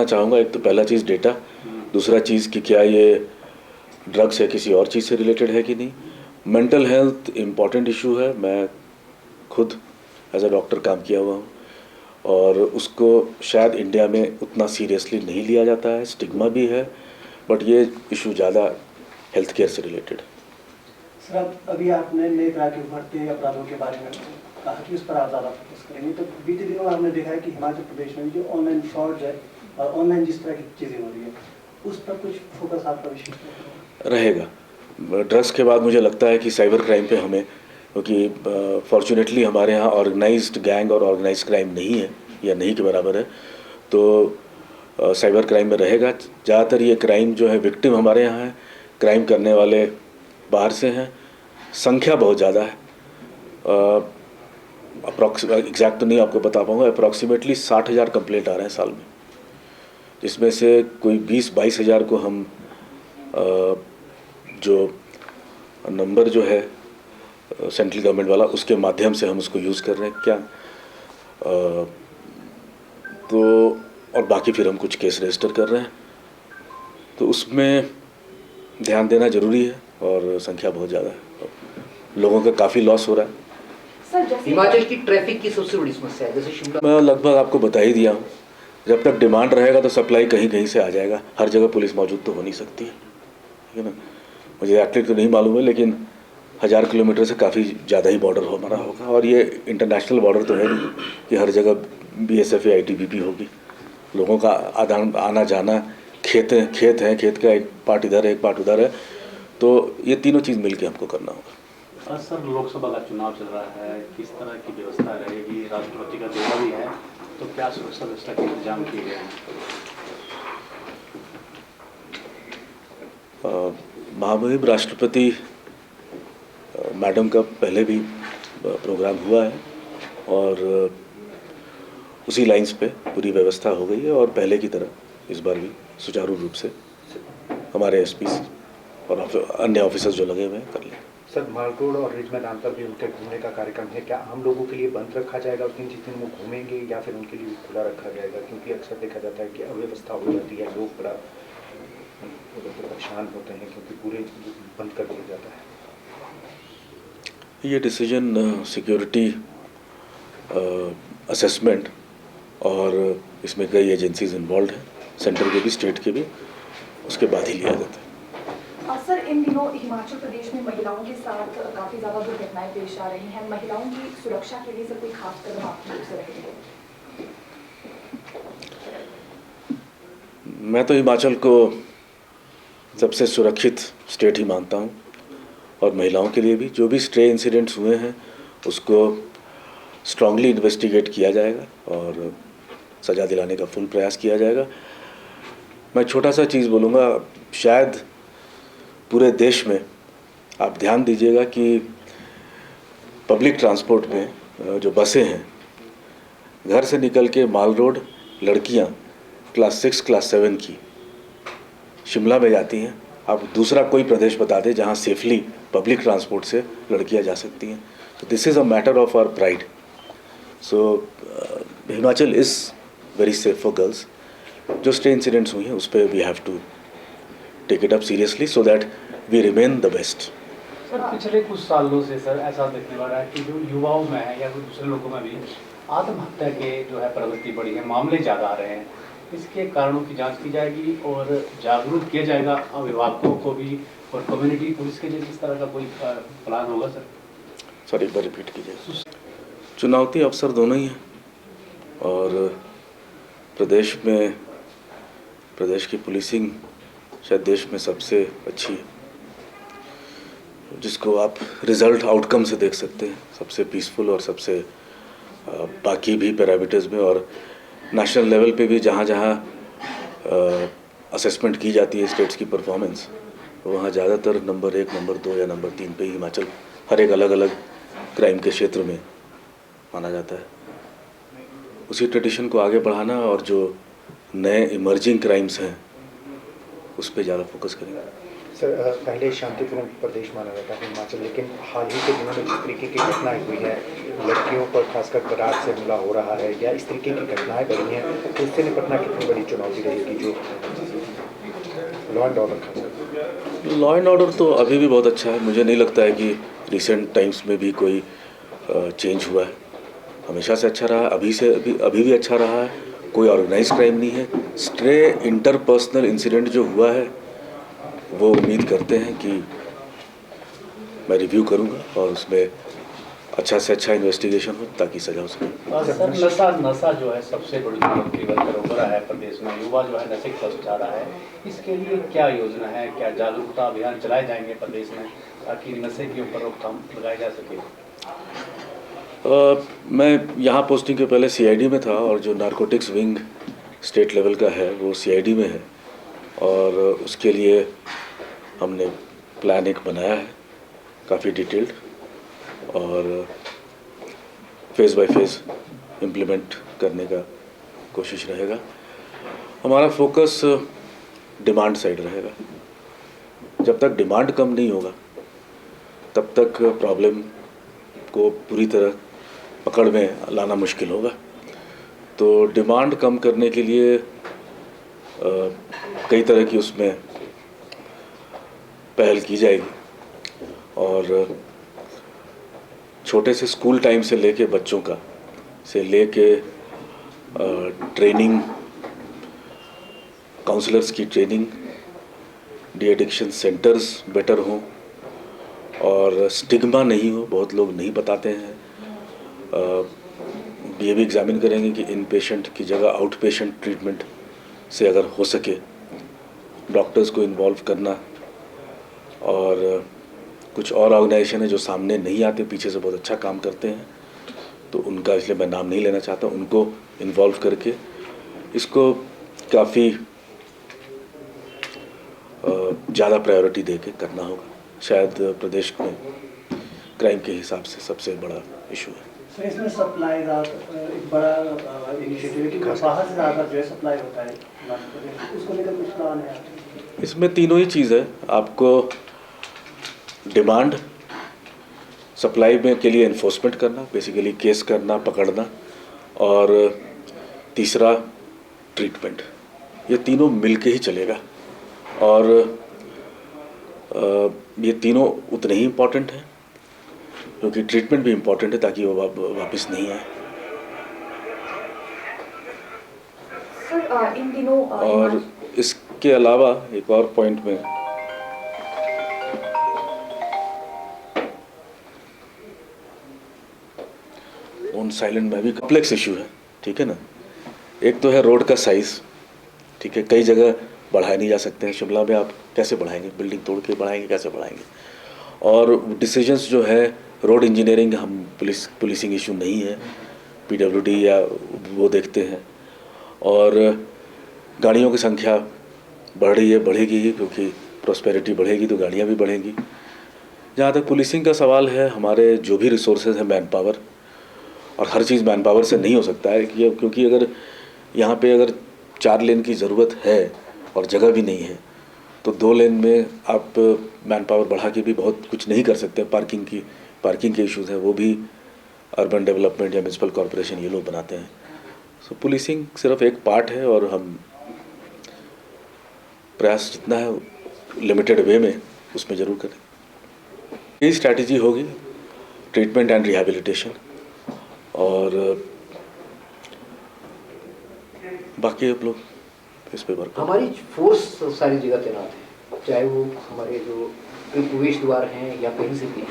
करना चाहूँगा, एक तो पहला चीज़ डेटा, दूसरा चीज़ कि क्या ये ड्रग्स है किसी और चीज़ से रिलेटेड है कि नहीं। मेंटल हेल्थ इम्पॉर्टेंट इशू है, मैं खुद एज अ डॉक्टर काम किया हुआ हूँ और उसको शायद इंडिया में उतना सीरियसली नहीं लिया जाता है, स्टिग्मा भी है, बट ये इशू ज़्यादा हेल्थ केयर से रिलेटेड है। सर, अभी आपने नई तरह के उभरते अपराधों के बारे में कहा कि उस पर आप ज़्यादा फोकस करेंगे, तो बीते दिनों हमने देखा है कि हिमाचल प्रदेश में जो ऑनलाइन फ्रॉड है और ऑनलाइन जिस तरह की चीज़ें हो रही है, उस पर कुछ फोकस आपका विशेष रहेगा? ड्रग्स के बाद मुझे लगता है कि साइबर क्राइम पे हमें, क्योंकि फॉर्चुनेटली हमारे यहाँ ऑर्गेनाइज्ड गैंग और ऑर्गेनाइज्ड क्राइम नहीं है या नहीं के बराबर है, तो साइबर क्राइम में रहेगा। ज़्यादातर ये क्राइम जो है विक्टिम हमारे यहाँ है, क्राइम करने वाले बाहर से हैं, संख्या बहुत ज़्यादा है। एग्जैक्ट तो नहीं आपको बता पाऊँगा, अप्रॉक्सीमेटली 60,000 कंप्लेंट आ रहे हैं साल में, जिसमें से कोई 20-22 हज़ार को हम जो नंबर जो है सेंट्रल गवर्नमेंट वाला, उसके माध्यम से हम उसको यूज़ कर रहे हैं क्या, तो और बाकी फिर हम कुछ केस रजिस्टर कर रहे हैं, तो उसमें ध्यान देना ज़रूरी है और संख्या बहुत ज़्यादा है, लोगों का काफ़ी लॉस हो रहा है। हिमाचल की ट्रैफिक की सबसे बड़ी समस्या है, जैसे शिमला, मैं लगभग आपको बता ही दिया हूँ, जब तक डिमांड रहेगा तो सप्लाई कहीं कहीं से आ जाएगा, हर जगह पुलिस मौजूद तो हो नहीं सकती है, ठीक है ना। मुझे एक्चुअली तो नहीं मालूम है, लेकिन 1000 किलोमीटर से काफ़ी ज़्यादा ही बॉर्डर हमारा होगा, और ये इंटरनेशनल बॉर्डर तो है नहीं कि हर जगह BSF या ITBP होगी। लोगों का आना जाना, खेत हैं, खेत का एक पार्ट इधर है एक पार्ट उधर है, तो ये तीनों चीज़ मिलके हमको करना होगा। सर, लोकसभा का चुनाव चल रहा है, किस तरह की व्यवस्था रहेगी? राष्ट्रपति का दौरा भी है, तो क्या सुरक्षा व्यवस्था के इंतजाम किए गए हैं? महामहिम राष्ट्रपति मैडम का पहले भी प्रोग्राम हुआ है और उसी लाइंस पे पूरी व्यवस्था हो गई है, और पहले की तरह इस बार भी सुचारू रूप से हमारे SP और अन्य ऑफिसर्स जो लगे हुए हैं कर लें। सर, माल रोड और रिज मैदान पर भी उनके घूमने का कार्यक्रम है, क्या आम लोगों के लिए बंद रखा जाएगा उस दिन जिस दिन वो घूमेंगे, या फिर उनके लिए खुला रखा जाएगा? क्योंकि अक्सर देखा जाता है कि अव्यवस्था हो जाती है, लोग बड़ा परेशान होते हैं क्योंकि पूरे बंद कर दिया जाता है। ये डिसीजन सिक्योरिटी असेसमेंट और इसमें कई एजेंसीज इन्वॉल्व हैं, सेंटर के भी स्टेट के भी, उसके बाद ही लिया जाता है। सर, इन दिनों हिमाचल प्रदेश में महिलाओं के साथ काफ़ी ज़्यादा दुर्घटनाएं पेश आ रही हैं, महिलाओं की सुरक्षा के लिए सर कोई खास कदम आपकी ओर से रहेंगे? मैं तो हिमाचल को सबसे सुरक्षित स्टेट ही मानता हूँ, और महिलाओं के लिए भी जो भी स्ट्रे इंसिडेंट्स हुए हैं उसको स्ट्रांगली इन्वेस्टिगेट किया जाएगा और सज़ा दिलाने का फुल प्रयास किया जाएगा। मैं छोटा सा चीज़ बोलूँगा, शायद पूरे देश में आप ध्यान दीजिएगा कि पब्लिक ट्रांसपोर्ट में जो बसें हैं, घर से निकल के माल रोड लड़कियाँ क्लास 6 क्लास 7 की शिमला में जाती हैं। आप दूसरा कोई प्रदेश बता दें जहाँ सेफली पब्लिक ट्रांसपोर्ट से लड़कियाँ जा सकती हैं। तो this is a matter of our pride. So Himachal is very safe for girls. जो स्टे इंसिडेंट्स हुई हैं उस पर we have to take it up seriously so that we remain the best. Sir, पिछले कुछ सालों से सर ऐसा देखने वाला है कि जो युवाओं में है या फिर दूसरे लोगों में भी आत्महत्या के जो है प्रवृत्ति बढ़ी है, मामले ज़्यादा आ रहे हैं। इसके कारणों की जांच की जाएगी और जागरूक किया जाएगा अभिभावकों को भी और कम्युनिटी पुलिस के लिए। किस तरह का कोई प्लान होगा सर? सॉरी, एक बार रिपीट कीजिए। चुनौती अवसर दोनों ही हैं, और प्रदेश की पुलिसिंग शायद देश में सबसे अच्छी है, जिसको आप रिज़ल्ट आउटकम से देख सकते हैं, सबसे पीसफुल और सबसे बाकी भी पैरामीटर्स में और नेशनल लेवल पे भी जहाँ असेसमेंट की जाती है स्टेट्स की परफॉर्मेंस, वहाँ ज़्यादातर नंबर 1, नंबर 2 या नंबर 3 पे हिमाचल हर एक अलग अलग क्राइम के क्षेत्र में माना जाता है। उसी ट्रेडिशन को आगे बढ़ाना और जो नए इमर्जिंग क्राइम्स हैं उस पर ज़्यादा फोकस करेंगे। सर पहले शांतिपूर्ण प्रदेश माना जाता है हिमाचल, लेकिन हाल ही के दिनों में जिस तरीके की घटनाएं हुई है, लड़कियों पर खासकर करार से हमला हो रहा है या इस तरीके की घटनाएं बढ़ी हैं, तो इससे निपटना कितनी बड़ी चुनौती रहेगी जो लॉ एंड ऑर्डर का? लॉ एंड ऑर्डर तो अभी भी बहुत अच्छा है। मुझे नहीं लगता है कि रिसेंट टाइम्स में भी कोई चेंज हुआ है। हमेशा से अच्छा रहा, अभी भी अच्छा रहा है। कोई ऑर्गेनाइज क्राइम नहीं है। स्ट्रे इंटरपर्सनल इंसिडेंट जो हुआ है वो उम्मीद करते हैं कि मैं रिव्यू करूंगा और उसमें अच्छा से अच्छा इन्वेस्टिगेशन हो ताकि सजा हो सके। और सर नशा जो है सबसे बड़ी चुनौती बनकर उभरा है प्रदेश में। युवा जो है नशे की तरफ जा रहा है, इसके लिए क्या योजना है? क्या जागरूकता अभियान चलाए जाएंगे प्रदेश में ताकि नशे के ऊपर रोकथाम लगाई जा सके? मैं यहाँ पोस्टिंग के पहले सीआईडी में था और जो नारकोटिक्स विंग स्टेट लेवल का है वो सीआईडी में है और उसके लिए हमने प्लान एक बनाया है काफ़ी डिटेल्ड और फेज़ बाय फेज़ इम्प्लीमेंट करने का कोशिश रहेगा। हमारा फोकस डिमांड साइड रहेगा। जब तक डिमांड कम नहीं होगा तब तक प्रॉब्लम को पूरी तरह पकड़ में लाना मुश्किल होगा। तो डिमांड कम करने के लिए कई तरह की उसमें पहल की जाएगी और छोटे से स्कूल टाइम से लेके बच्चों का से लेके ट्रेनिंग, काउंसलर्स की training, de addiction centres better हों और स्टिग्मा नहीं हो। बहुत लोग नहीं बताते हैं। ये भी एग्जामिन करेंगे कि इन पेशेंट की जगह आउट पेशेंट ट्रीटमेंट से अगर हो सके डॉक्टर्स को इन्वॉल्व करना। और कुछ और ऑर्गेनाइजेशन है जो सामने नहीं आते, पीछे से बहुत अच्छा काम करते हैं, तो उनका इसलिए मैं नाम नहीं लेना चाहता, उनको इन्वॉल्व करके इसको काफ़ी ज़्यादा प्रायोरिटी दे के करना होगा। शायद प्रदेश में क्राइम के हिसाब से सबसे बड़ा इशू है। सर इसमें सप्लाई एक बड़ा इनिशिएटिव है कि बाहर से ज़्यादा जो है सप्लाई होता है, उसको लेकर कुछ प्लान है? इसमें तीनों ही चीज़ है। आपको डिमांड, सप्लाई में के लिए इन्फोर्समेंट करना, बेसिकली केस करना, पकड़ना, और तीसरा ट्रीटमेंट। ये तीनों मिलके ही चलेगा और ये तीनों उतने ही इम्पॉर्टेंट हैं क्योंकि ट्रीटमेंट भी इम्पॉर्टेंट है ताकि वो वापस नहीं आए। सर इन दिनों और इसके अलावा एक और पॉइंट में ऑन साइलेंट में भी कॉम्प्लेक्स इशू है, ठीक है ना। एक तो है रोड का साइज़, ठीक है, कई जगह बढ़ाए नहीं जा सकते हैं। शिमला में आप कैसे बढ़ाएंगे? बिल्डिंग तोड़ के बढ़ाएंगे, कैसे बढ़ाएंगे? और डिसीजंस जो है रोड इंजीनियरिंग, हम पुलिसिंग इशू नहीं है, पीडब्ल्यूडी या वो देखते हैं। और गाड़ियों की संख्या बढ़ रही है, बढ़ेगी ही, क्योंकि प्रॉस्पेरिटी बढ़ेगी तो गाड़ियाँ भी बढ़ेंगी। जहाँ तक पुलिसिंग का सवाल है, हमारे जो भी रिसोर्सेज हैं, मैन पावर, और हर चीज़ मैन पावर से नहीं हो सकता है क्योंकि अगर यहाँ पे अगर 4 लेन की ज़रूरत है और जगह भी नहीं है तो 2 लेन में आप मैन पावर बढ़ा के भी बहुत कुछ नहीं कर सकते। पार्किंग के इश्यूज़ हैं, वो भी अर्बन डेवलपमेंट या म्यूनसिपल कॉरपोरेशन ये लोग बनाते हैं। सो पुलिसिंग सिर्फ एक पार्ट है और हम प्रयास जितना है लिमिटेड वे में उसमें ज़रूर करें। यही स्ट्रैटेजी होगी, ट्रीटमेंट एंड रिहैबिलिटेशन, और बाकी आप लोग इस पे वर्क। हमारी फोर्स सारी जगह तैनात है, चाहे वो हमारे जो प्रवेश द्वार हैं या कहीं से भी।